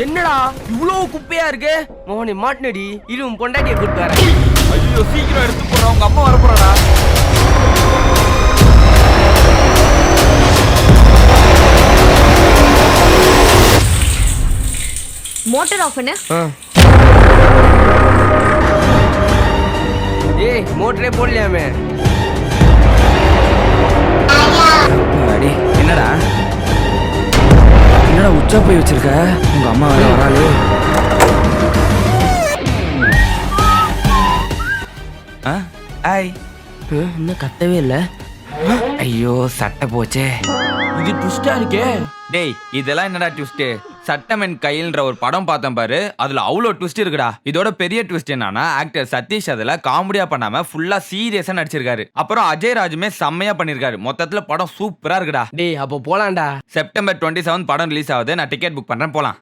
என்னடா இவ்வளவு குப்பையா இருக்கு? மோகனி மாட்டினடி இரு பொண்டாட்டியை கூட்டு வர. ஐயோ சீக்கிரம் எடுத்து போறா, உங்க அம்மா வர போறாடா. மோட்டார் ஆஃப் பண்ணு. ஏய் மோட்டரே போடலையாமே. அடி என்னடா என்னடா உச்சா போய் வச்சிருக்க? உங்க அம்மா வர வராளே. ஐ இன்னும் கத்தவே இல்ல. ஐயோ சட்டை போச்சே. இது ட்விஸ்டா இருக்கே. டேய் இதெல்லாம் என்னடா ட்விஸ்ட்? சட்டமென் கையில்ன்ற ஒரு படம் பார்த்தேன் பாரு, அதுல அவ்வளோ ட்விஸ்ட் இருக்குடா. இதோட பெரிய ட்விஸ்ட் என்னன்னா, ஆக்டர் சதீஷ் அதுல காமெடியா பண்ணாம ஃபுல்லா சீரியஸா நடிச்சிருக்காரு. அப்புறம் அஜய் ராஜுமே செம்மையா பண்ணிருக்காரு. மொத்தத்துல படம் சூப்பரா இருக்குடா. டேய் அப்போ போலாம்டா. செப்டம்பர் 27 படம் ரிலீஸ் ஆகுது. நான் டிக்கெட் புக் பண்றேன், போலாம்.